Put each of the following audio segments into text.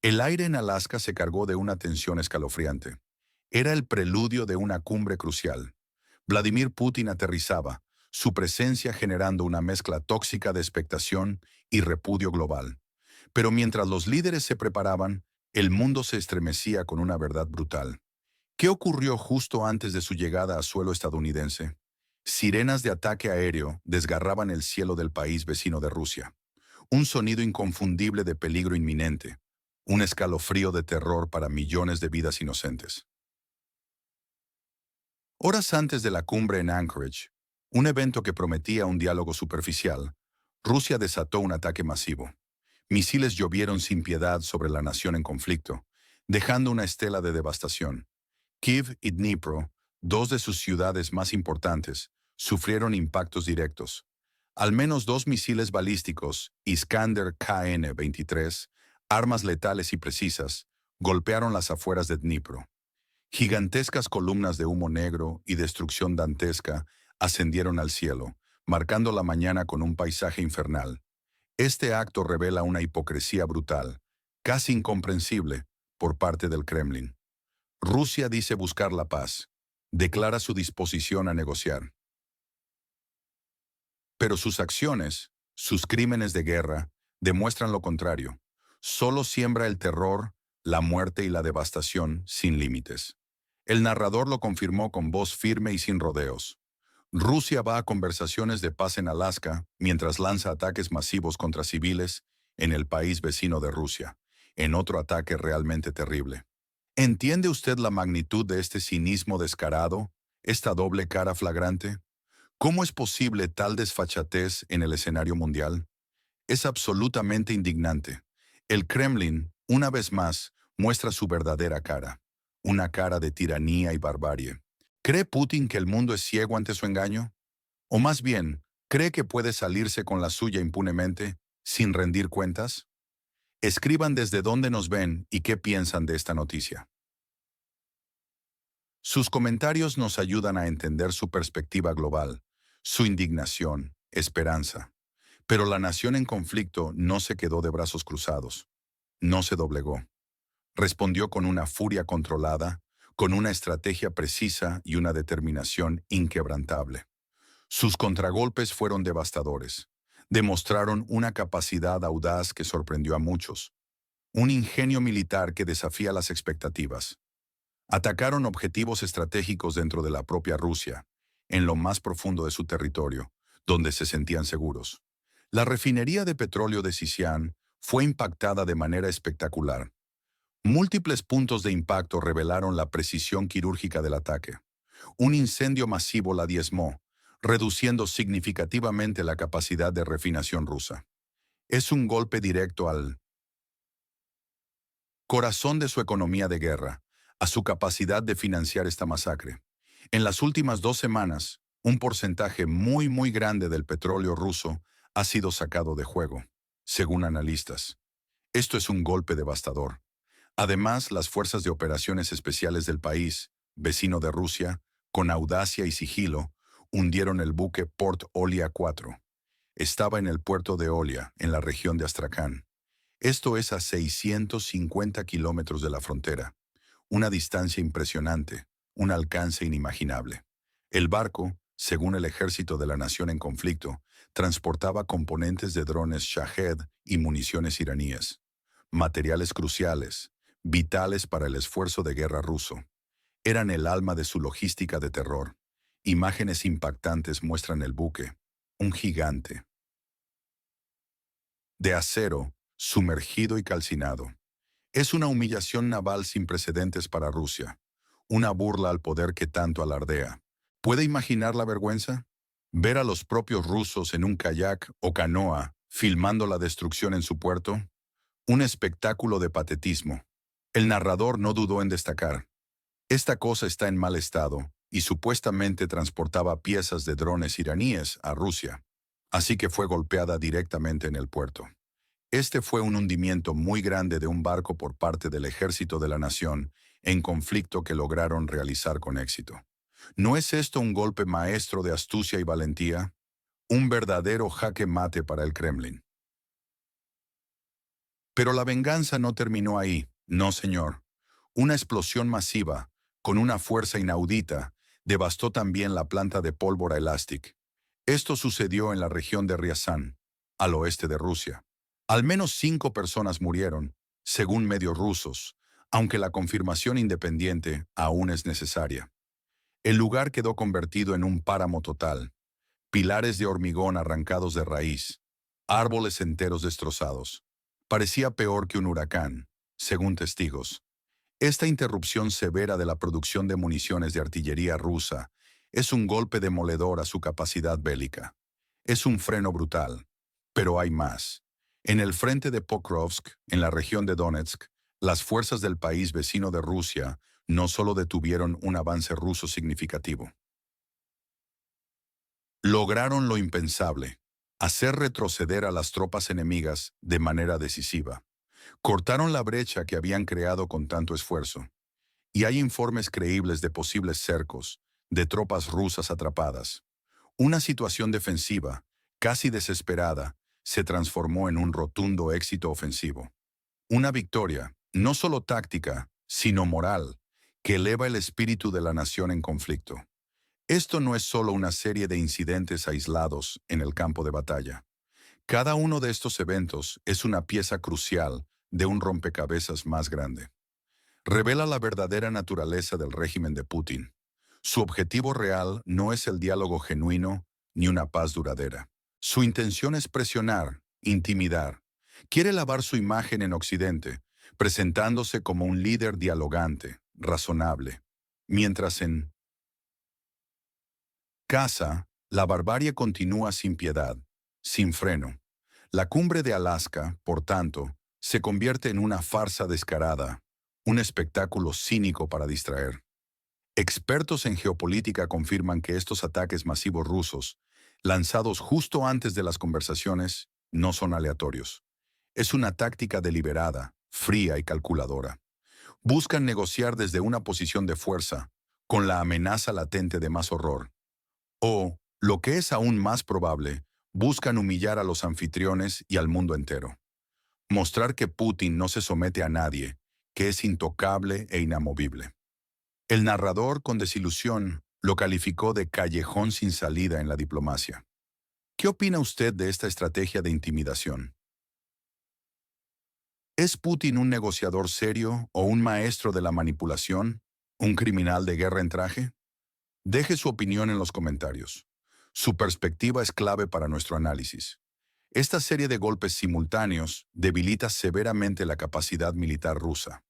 El aire en Alaska se cargó de una tensión escalofriante. Era el preludio de una cumbre crucial. Vladimir Putin aterrizaba, su presencia generando una mezcla tóxica de expectación y repudio global. Pero mientras los líderes se preparaban, el mundo se estremecía con una verdad brutal. ¿Qué ocurrió justo antes de su llegada a suelo estadounidense? Sirenas de ataque aéreo desgarraban el cielo del país vecino de Rusia. Un sonido inconfundible de peligro inminente. Un escalofrío de terror para millones de vidas inocentes. Horas antes de la cumbre en Anchorage, un evento que prometía un diálogo superficial, Rusia desató un ataque masivo. Misiles llovieron sin piedad sobre la nación en conflicto, dejando una estela de devastación. Kiev y Dnipro, dos de sus ciudades más importantes, sufrieron impactos directos. Al menos dos misiles balísticos, Iskander KN-23, armas letales y precisas, golpearon las afueras de Dnipro. Gigantescas columnas de humo negro y destrucción dantesca ascendieron al cielo, marcando la mañana con un paisaje infernal. Este acto revela una hipocresía brutal, casi incomprensible, por parte del Kremlin. Rusia dice buscar la paz, declara su disposición a negociar. Pero sus acciones, sus crímenes de guerra, demuestran lo contrario. Solo siembra el terror, la muerte y la devastación sin límites. El narrador lo confirmó con voz firme y sin rodeos. Rusia va a conversaciones de paz en Alaska mientras lanza ataques masivos contra civiles en el país vecino de Rusia, en otro ataque realmente terrible. ¿Entiende usted la magnitud de este cinismo descarado, esta doble cara flagrante? ¿Cómo es posible tal desfachatez en el escenario mundial? Es absolutamente indignante. El Kremlin, una vez más, muestra su verdadera cara, una cara de tiranía y barbarie. ¿Cree Putin que el mundo es ciego ante su engaño? O más bien, ¿cree que puede salirse con la suya impunemente, sin rendir cuentas? Escriban desde dónde nos ven y qué piensan de esta noticia. Sus comentarios nos ayudan a entender su perspectiva global, su indignación, esperanza. Pero la nación en conflicto no se quedó de brazos cruzados, no se doblegó. Respondió con una furia controlada, con una estrategia precisa y una determinación inquebrantable. Sus contragolpes fueron devastadores. Demostraron una capacidad audaz que sorprendió a muchos, un ingenio militar que desafía las expectativas. Atacaron objetivos estratégicos dentro de la propia Rusia, en lo más profundo de su territorio, donde se sentían seguros. La refinería de petróleo de Sisian fue impactada de manera espectacular. Múltiples puntos de impacto revelaron la precisión quirúrgica del ataque. Un incendio masivo la diezmó, reduciendo significativamente la capacidad de refinación rusa. Es un golpe directo al corazón de su economía de guerra, a su capacidad de financiar esta masacre. En las últimas 2 semanas, un porcentaje muy grande del petróleo ruso ha sido sacado de juego, según analistas. Esto es un golpe devastador. Además, las fuerzas de operaciones especiales del país, vecino de Rusia, con audacia y sigilo, hundieron el buque Port Olia 4. Estaba en el puerto de Olia, en la región de Astrakán. Esto es a 650 kilómetros de la frontera. Una distancia impresionante, un alcance inimaginable. El barco, según el ejército de la nación en conflicto, transportaba componentes de drones Shahed y municiones iraníes. Materiales cruciales, vitales para el esfuerzo de guerra ruso. Eran el alma de su logística de terror. Imágenes impactantes muestran el buque, un gigante, de acero, sumergido y calcinado. Es una humillación naval sin precedentes para Rusia, una burla al poder que tanto alardea. ¿Puede imaginar la vergüenza? Ver a los propios rusos en un kayak o canoa filmando la destrucción en su puerto. Un espectáculo de patetismo. El narrador no dudó en destacar. Esta cosa está en mal estado y supuestamente transportaba piezas de drones iraníes a Rusia, así que fue golpeada directamente en el puerto. Este fue un hundimiento muy grande de un barco por parte del ejército de la nación en conflicto que lograron realizar con éxito. ¿No es esto un golpe maestro de astucia y valentía? Un verdadero jaque mate para el Kremlin. Pero la venganza no terminó ahí. No, señor. Una explosión masiva, con una fuerza inaudita, devastó también la planta de pólvora Elastic. Esto sucedió en la región de Ryazán, al oeste de Rusia. Al menos 5 personas murieron, según medios rusos, aunque la confirmación independiente aún es necesaria. El lugar quedó convertido en un páramo total, pilares de hormigón arrancados de raíz, árboles enteros destrozados. Parecía peor que un huracán, según testigos. Esta interrupción severa de la producción de municiones de artillería rusa es un golpe demoledor a su capacidad bélica. Es un freno brutal. Pero hay más. En el frente de Pokrovsk, en la región de Donetsk, las fuerzas del país vecino de Rusia no solo detuvieron un avance ruso significativo. Lograron lo impensable, hacer retroceder a las tropas enemigas de manera decisiva. Cortaron la brecha que habían creado con tanto esfuerzo. Y hay informes creíbles de posibles cercos, de tropas rusas atrapadas. Una situación defensiva, casi desesperada, se transformó en un rotundo éxito ofensivo. Una victoria, no solo táctica, sino moral, que eleva el espíritu de la nación en conflicto. Esto no es solo una serie de incidentes aislados en el campo de batalla. Cada uno de estos eventos es una pieza crucial de un rompecabezas más grande. Revela la verdadera naturaleza del régimen de Putin. Su objetivo real no es el diálogo genuino ni una paz duradera. Su intención es presionar, intimidar. Quiere lavar su imagen en Occidente, presentándose como un líder dialogante, razonable. Mientras en casa, la barbarie continúa sin piedad, sin freno. La cumbre de Alaska, por tanto, se convierte en una farsa descarada, un espectáculo cínico para distraer. Expertos en geopolítica confirman que estos ataques masivos rusos, lanzados justo antes de las conversaciones, no son aleatorios. Es una táctica deliberada, fría y calculadora. Buscan negociar desde una posición de fuerza, con la amenaza latente de más horror. O, lo que es aún más probable, buscan humillar a los anfitriones y al mundo entero. Mostrar que Putin no se somete a nadie, que es intocable e inamovible. El narrador, con desilusión, lo calificó de callejón sin salida en la diplomacia. ¿Qué opina usted de esta estrategia de intimidación? ¿Es Putin un negociador serio o un maestro de la manipulación? ¿Un criminal de guerra en traje? Deje su opinión en los comentarios. Su perspectiva es clave para nuestro análisis. Esta serie de golpes simultáneos debilita severamente la capacidad militar rusa.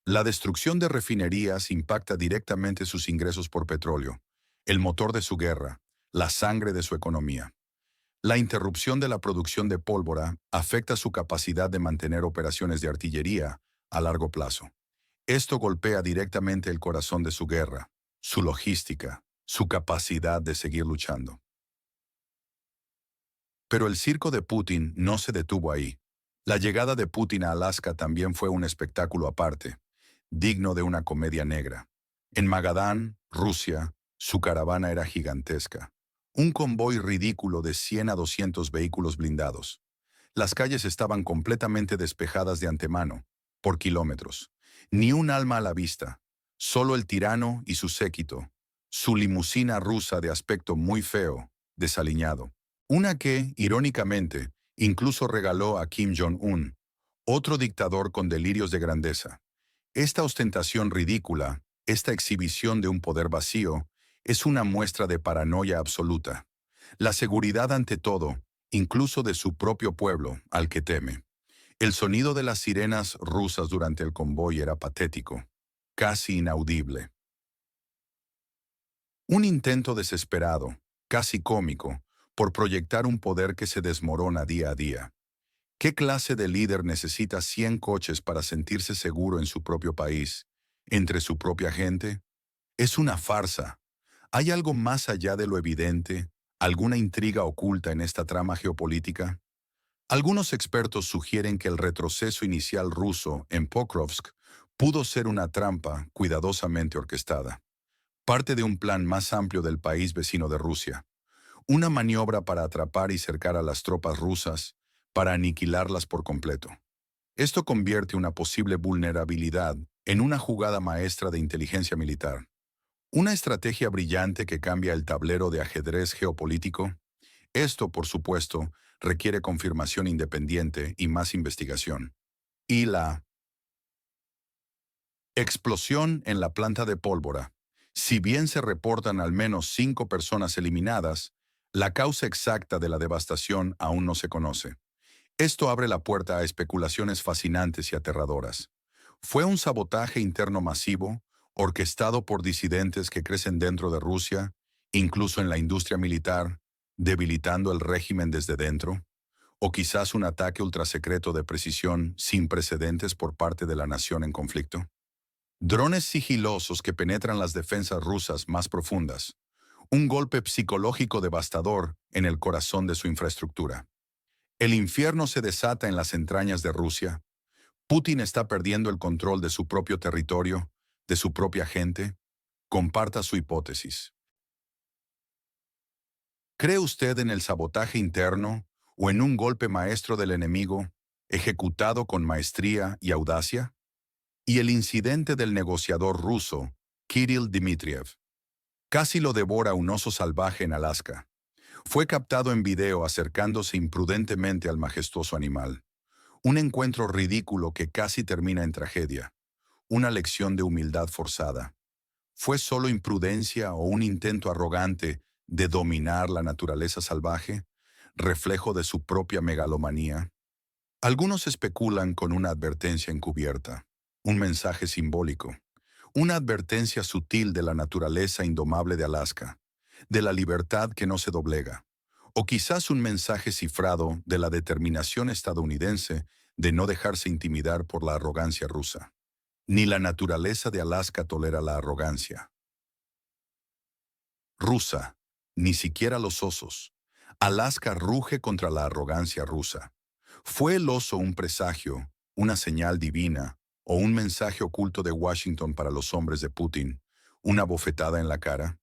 La destrucción de refinerías impacta directamente sus ingresos por petróleo, el motor de su guerra, la sangre de su economía. La interrupción de la producción de pólvora afecta su capacidad de mantener operaciones de artillería a largo plazo. Esto golpea directamente el corazón de su guerra, su logística, su capacidad de seguir luchando. Pero el circo de Putin no se detuvo ahí. La llegada de Putin a Alaska también fue un espectáculo aparte, digno de una comedia negra. En Magadán, Rusia, su caravana era gigantesca. Un convoy ridículo de 100 a 200 vehículos blindados. Las calles estaban completamente despejadas de antemano, por kilómetros. Ni un alma a la vista, solo el tirano y su séquito, su limusina rusa de aspecto muy feo, desaliñado. Una que, irónicamente, incluso regaló a Kim Jong-un, otro dictador con delirios de grandeza. Esta ostentación ridícula, esta exhibición de un poder vacío, es una muestra de paranoia absoluta. La seguridad ante todo, incluso de su propio pueblo, al que teme. El sonido de las sirenas rusas durante el convoy era patético, casi inaudible. Un intento desesperado, casi cómico, por proyectar un poder que se desmorona día a día. ¿Qué clase de líder necesita 100 coches para sentirse seguro en su propio país, entre su propia gente? Es una farsa. ¿Hay algo más allá de lo evidente, alguna intriga oculta en esta trama geopolítica? Algunos expertos sugieren que el retroceso inicial ruso en Pokrovsk pudo ser una trampa cuidadosamente orquestada, parte de un plan más amplio del país vecino de Rusia, una maniobra para atrapar y cercar a las tropas rusas, para aniquilarlas por completo. Esto convierte una posible vulnerabilidad en una jugada maestra de inteligencia militar. Una estrategia brillante que cambia el tablero de ajedrez geopolítico. Esto, por supuesto, requiere confirmación independiente y más investigación. Y la explosión en la planta de pólvora. Si bien se reportan al menos 5 personas eliminadas, la causa exacta de la devastación aún no se conoce. Esto abre la puerta a especulaciones fascinantes y aterradoras. ¿Fue un sabotaje interno masivo, orquestado por disidentes que crecen dentro de Rusia, incluso en la industria militar, debilitando el régimen desde dentro? ¿O quizás un ataque ultrasecreto de precisión sin precedentes por parte de la nación en conflicto? Drones sigilosos que penetran las defensas rusas más profundas. Un golpe psicológico devastador en el corazón de su infraestructura. El infierno se desata en las entrañas de Rusia. Putin está perdiendo el control de su propio territorio, de su propia gente. Comparta su hipótesis. ¿Cree usted en el sabotaje interno o en un golpe maestro del enemigo, ejecutado con maestría y audacia? Y el incidente del negociador ruso, Kirill Dmitriev. Casi lo devora un oso salvaje en Alaska. Fue captado en video acercándose imprudentemente al majestuoso animal. Un encuentro ridículo que casi termina en tragedia. Una lección de humildad forzada. ¿Fue solo imprudencia o un intento arrogante de dominar la naturaleza salvaje, reflejo de su propia megalomanía? Algunos especulan con una advertencia encubierta, un mensaje simbólico, una advertencia sutil de la naturaleza indomable de Alaska, de la libertad que no se doblega, o quizás un mensaje cifrado de la determinación estadounidense de no dejarse intimidar por la arrogancia rusa. Ni la naturaleza de Alaska tolera la arrogancia rusa, ni siquiera los osos. Alaska ruge contra la arrogancia rusa. ¿Fue el oso un presagio, una señal divina, o un mensaje oculto de Washington para los hombres de Putin, una bofetada en la cara?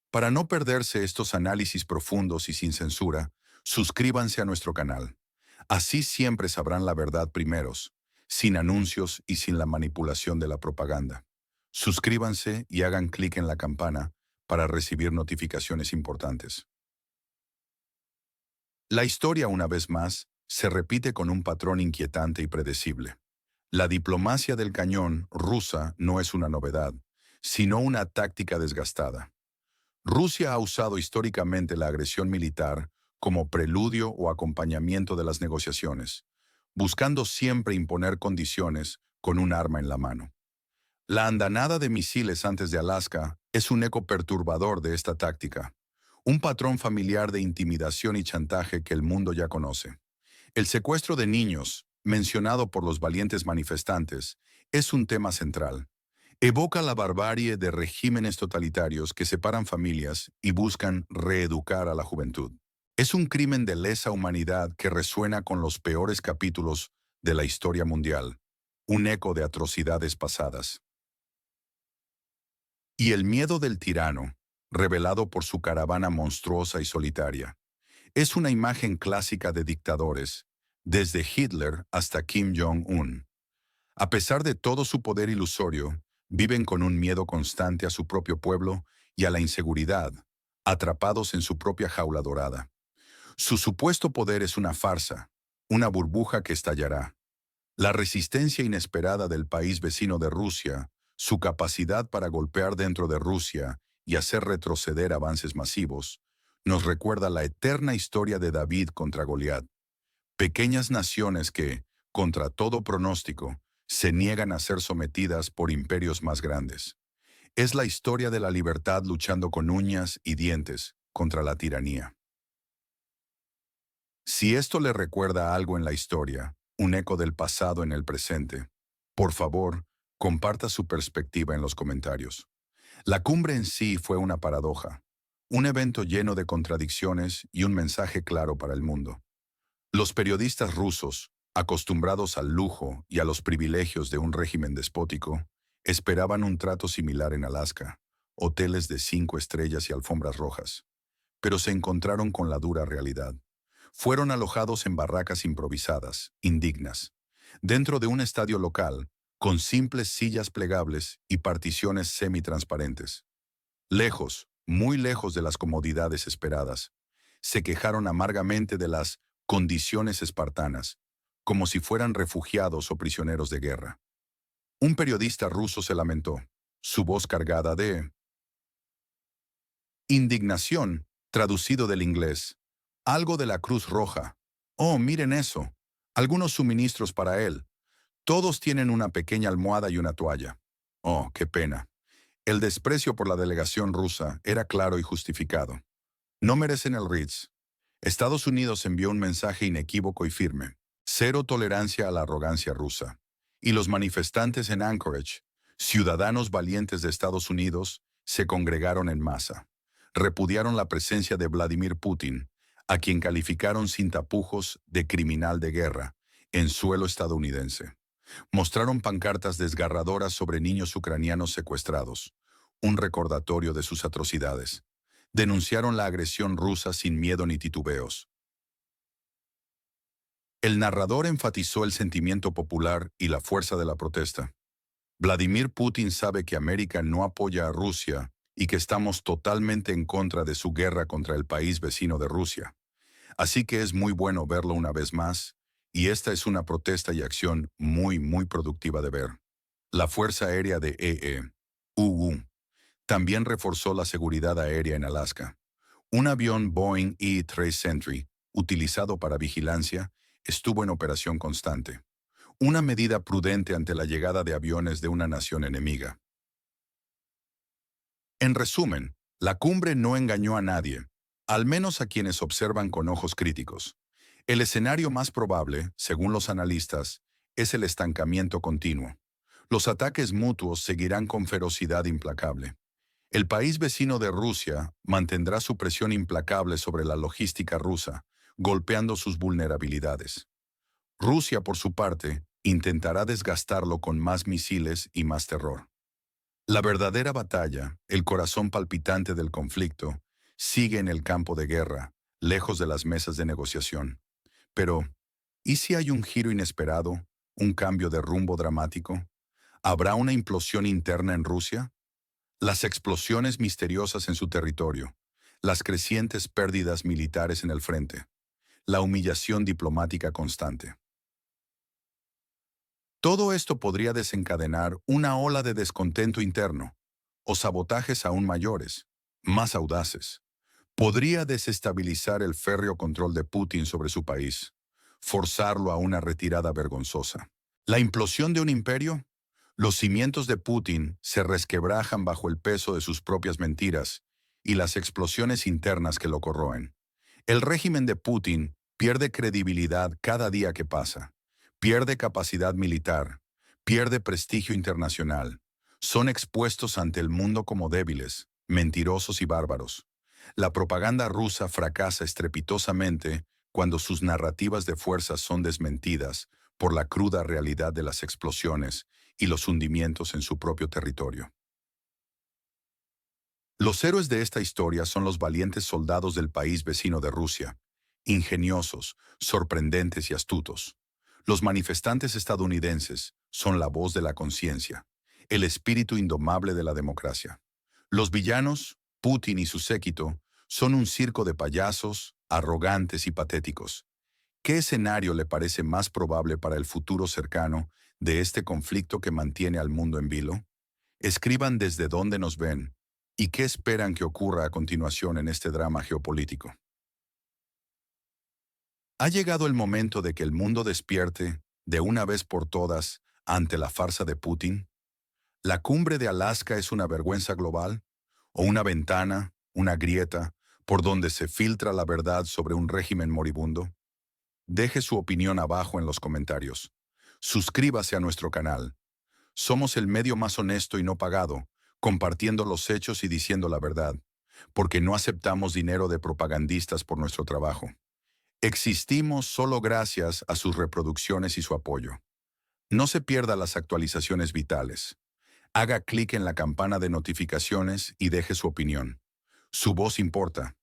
Para no perderse estos análisis profundos y sin censura, suscríbanse a nuestro canal. Así siempre sabrán la verdad primeros, sin anuncios y sin la manipulación de la propaganda. Suscríbanse y hagan clic en la campana para recibir notificaciones importantes. La historia, una vez más, se repite con un patrón inquietante y predecible. La diplomacia del cañón rusa no es una novedad, sino una táctica desgastada. Rusia ha usado históricamente la agresión militar como preludio o acompañamiento de las negociaciones, buscando siempre imponer condiciones con un arma en la mano. La andanada de misiles antes de Alaska es un eco perturbador de esta táctica, un patrón familiar de intimidación y chantaje que el mundo ya conoce. El secuestro de niños, mencionado por los valientes manifestantes, es un tema central. Evoca la barbarie de regímenes totalitarios que separan familias y buscan reeducar a la juventud. Es un crimen de lesa humanidad que resuena con los peores capítulos de la historia mundial, un eco de atrocidades pasadas. Y el miedo del tirano, revelado por su caravana monstruosa y solitaria, es una imagen clásica de dictadores, desde Hitler hasta Kim Jong-un. A pesar de todo su poder ilusorio, viven con un miedo constante a su propio pueblo y a la inseguridad, atrapados en su propia jaula dorada. Su supuesto poder es una farsa, una burbuja que estallará. La resistencia inesperada del país vecino de Rusia, su capacidad para golpear dentro de Rusia y hacer retroceder avances masivos, nos recuerda la eterna historia de David contra Goliat. Pequeñas naciones que, contra todo pronóstico, se niegan a ser sometidas por imperios más grandes. Es la historia de la libertad luchando con uñas y dientes contra la tiranía. Si esto le recuerda algo en la historia, un eco del pasado en el presente, por favor, comparta su perspectiva en los comentarios. La cumbre en sí fue una paradoja, un evento lleno de contradicciones y un mensaje claro para el mundo. Los periodistas rusos, acostumbrados al lujo y a los privilegios de un régimen despótico, esperaban un trato similar en Alaska, hoteles de 5 estrellas y alfombras rojas. Pero se encontraron con la dura realidad. Fueron alojados en barracas improvisadas, indignas. dentro de un estadio local, con simples sillas plegables y particiones semitransparentes. Lejos, muy lejos de las comodidades esperadas, se quejaron amargamente de las condiciones espartanas, como si fueran refugiados o prisioneros de guerra. Un periodista ruso se lamentó, su voz cargada de indignación, traducido del inglés. Algo de la Cruz Roja. Oh, miren eso. Algunos suministros para él. Todos tienen una pequeña almohada y una toalla. Oh, qué pena. El desprecio por la delegación rusa era claro y justificado. No merecen el Ritz. Estados Unidos envió un mensaje inequívoco y firme. Cero tolerancia a la arrogancia rusa. Y los manifestantes en Anchorage, ciudadanos valientes de Estados Unidos, se congregaron en masa. Repudiaron la presencia de Vladimir Putin, a quien calificaron sin tapujos de criminal de guerra, en suelo estadounidense. Mostraron pancartas desgarradoras sobre niños ucranianos secuestrados, un recordatorio de sus atrocidades. Denunciaron la agresión rusa sin miedo ni titubeos. El narrador enfatizó el sentimiento popular y la fuerza de la protesta. Vladimir Putin sabe que América no apoya a Rusia y que estamos totalmente en contra de su guerra contra el país vecino de Rusia. Así que es muy bueno verlo una vez más, y esta es una protesta y acción muy productiva de ver. La Fuerza Aérea de EE-UU también reforzó la seguridad aérea en Alaska. Un avión Boeing E-3 Sentry, utilizado para vigilancia, estuvo en operación constante. Una medida prudente ante la llegada de aviones de una nación enemiga. En resumen, la cumbre no engañó a nadie, al menos a quienes observan con ojos críticos. El escenario más probable, según los analistas, es el estancamiento continuo. Los ataques mutuos seguirán con ferocidad implacable. El país vecino de Rusia mantendrá su presión implacable sobre la logística rusa, golpeando sus vulnerabilidades. Rusia, por su parte, intentará desgastarlo con más misiles y más terror. La verdadera batalla, el corazón palpitante del conflicto, sigue en el campo de guerra, lejos de las mesas de negociación. Pero, ¿y si hay un giro inesperado, un cambio de rumbo dramático? ¿Habrá una implosión interna en Rusia? Las explosiones misteriosas en su territorio, las crecientes pérdidas militares en el frente, la humillación diplomática constante. Todo esto podría desencadenar una ola de descontento interno, o sabotajes aún mayores, más audaces. Podría desestabilizar el férreo control de Putin sobre su país, forzarlo a una retirada vergonzosa. La implosión de un imperio. Los cimientos de Putin se resquebrajan bajo el peso de sus propias mentiras y las explosiones internas que lo corroen. El régimen de Putin pierde credibilidad cada día que pasa, pierde capacidad militar, pierde prestigio internacional. Son expuestos ante el mundo como débiles, mentirosos y bárbaros. La propaganda rusa fracasa estrepitosamente cuando sus narrativas de fuerza son desmentidas por la cruda realidad de las explosiones y los hundimientos en su propio territorio. Los héroes de esta historia son los valientes soldados del país vecino de Rusia, ingeniosos, sorprendentes y astutos. Los manifestantes estadounidenses son la voz de la conciencia, el espíritu indomable de la democracia. Los villanos, Putin y su séquito, son un circo de payasos, arrogantes y patéticos. ¿Qué escenario le parece más probable para el futuro cercano de este conflicto que mantiene al mundo en vilo? Escriban desde dónde nos ven y qué esperan que ocurra a continuación en este drama geopolítico. Ha llegado el momento de que el mundo despierte, de una vez por todas, ante la farsa de Putin. ¿La cumbre de Alaska es una vergüenza global? ¿O una ventana, una grieta, por donde se filtra la verdad sobre un régimen moribundo? Deje su opinión abajo en los comentarios. Suscríbase a nuestro canal. Somos el medio más honesto y no pagado, compartiendo los hechos y diciendo la verdad, porque no aceptamos dinero de propagandistas por nuestro trabajo. Existimos solo gracias a sus reproducciones y su apoyo. No se pierda las actualizaciones vitales. Haga clic en la campana de notificaciones y deje su opinión. Su voz importa.